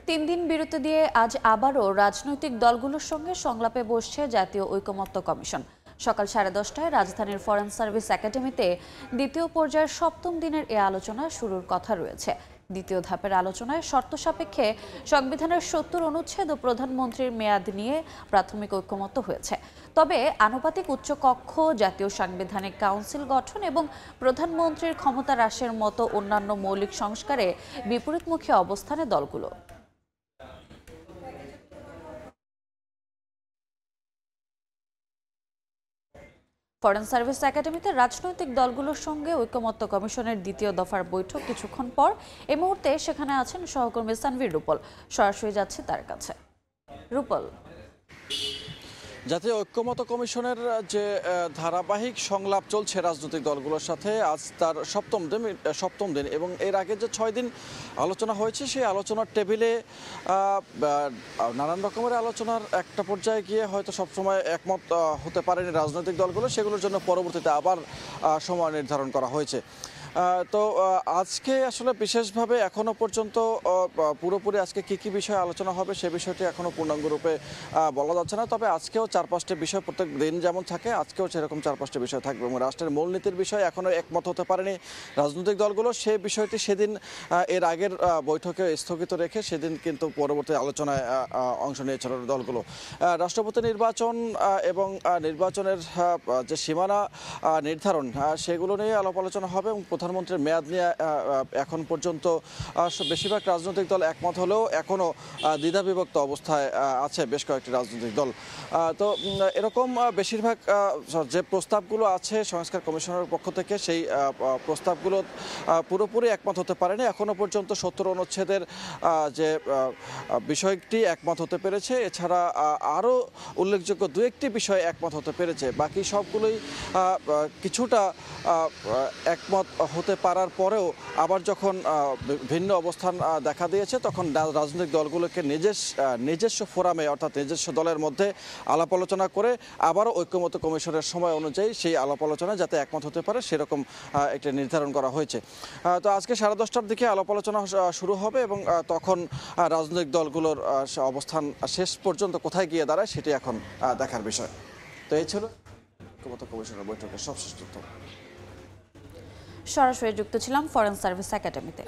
তিন দিন বিরতি দিয়ে আজ আবারও রাজনৈতিক দলগুলোর সঙ্গে সংলাপে বসছে জাতীয় ঐকমত্য কমিশন। সকাল 10:30টায় রাজধানীর ফরেন সার্ভিস একাডেমিতে দ্বিতীয় পর্যায়ের সপ্তম দিনের এ আলোচনা শুরুর কথা রয়েছে। দ্বিতীয় ধাপের আলোচনায় শর্ত সাপেক্ষে সংবিধানের 70 অনুচ্ছেদ ও প্রধানমন্ত্রীর মেয়াদ নিয়ে প্রাথমিক ঐকমত্য হয়েছে। তবে আনুপাতিক উচ্চকক্ষ, জাতীয় সাংবিধানিক কাউন্সিল গঠন এবং প্রধানমন্ত্রীর ক্ষমতা হ্রাসের মতো অন্যান্য মৌলিক সংস্কারে বিপরীতমুখী অবস্থানে দলগুলো। ফরেন সার্ভিস একাডেমিতে রাজনৈতিক দলগুলোর সঙ্গে ঐকমত্য কমিশনের দ্বিতীয় দফার বৈঠক কিছুক্ষণ পর। এই মুহূর্তে সেখানে আছেন সহকর্মী সানভীর রূপল। সরাসরি যাচ্ছে তার কাছে। রূপল, জাতীয় ঐক্যমত্য কমিশনের যে ধারাবাহিক সংলাপ চলছে রাজনৈতিক দলগুলোর সাথে, আজ তার সপ্তম দিন এবং এর আগে যে 6 দিন আলোচনা হয়েছে সেই আলোচনার টেবিলে নানান রকমের আলোচনার একটা পর্যায়ে গিয়ে হয়তো সবসময় একমত হতে পারেনি রাজনৈতিক দলগুলো, সেগুলোর জন্য পরবর্তীতে আবার সময় নির্ধারণ করা হয়েছে। তো আজকে আসলে বিশেষভাবে এখনো পর্যন্ত পুরোপুরি আজকে কি বিষয়ে আলোচনা হবে সে বিষয়টি এখনো পূর্ণাঙ্গ রূপে বলা যাচ্ছে না। তবে আজকেও 4-5টি বিষয়, প্রত্যেক দিন যেমন থাকে আজকেও সেরকম 4-5টি বিষয় থাকবে এবং রাষ্ট্রের মূলনীতির বিষয়ে এখনো একমত হতে পারেনি রাজনৈতিক দলগুলো। সেই বিষয়টি সেদিন এর আগের বৈঠকে স্থগিত রেখে সেদিন কিন্তু পরবর্তী আলোচনায় অংশ নিয়েছিল দলগুলো। রাষ্ট্রপতি নির্বাচন এবং নির্বাচনের যে সীমানা নির্ধারণ সেগুলো নিয়ে আলাপ আলোচনা হবে এবং প্রধানমন্ত্রীর মেয়াদ নিয়ে এখন পর্যন্ত বেশিরভাগ রাজনৈতিক দল একমত হলেও এখনও দ্বিধাবিভক্ত অবস্থায় আছে বেশ কয়েকটি রাজনৈতিক দল। তো এরকম বেশিরভাগ যে প্রস্তাবগুলো আছে সংস্কার কমিশনের পক্ষ থেকে, সেই প্রস্তাবগুলো পুরোপুরি একমত হতে পারেনি এখনও পর্যন্ত। 70 অনুচ্ছেদের যে বিষয়টি একমত হতে পেরেছে, এছাড়া আরও উল্লেখযোগ্য দু একটি বিষয় একমত হতে পেরেছে। বাকি সবগুলোই কিছুটা একমত হতে পারার পরেও আবার যখন ভিন্ন অবস্থান দেখা দিয়েছে তখন রাজনৈতিক দলগুলোকে নিজস্ব ফোরামে অর্থাৎ নিজস্ব দলের মধ্যে আলাপ আলোচনা করে আবারও ঐক্যমত্য কমিশনের সময় অনুযায়ী সেই আলাপ আলোচনা যাতে একমত হতে পারে সেরকম একটা নির্ধারণ করা হয়েছে। তো আজকে 10:30টার দিকে আলাপ আলোচনা শুরু হবে এবং তখন রাজনৈতিক দলগুলোর অবস্থান শেষ পর্যন্ত কোথায় গিয়ে দাঁড়ায় সেটি এখন দেখার বিষয়। তো এই ছিল ঐক্যমত্য কমিশনের বৈঠকের সবশেষ তথ্য। সরাসরি যুক্ত ছিলাম ফরেন সার্ভিস একাডেমিতে।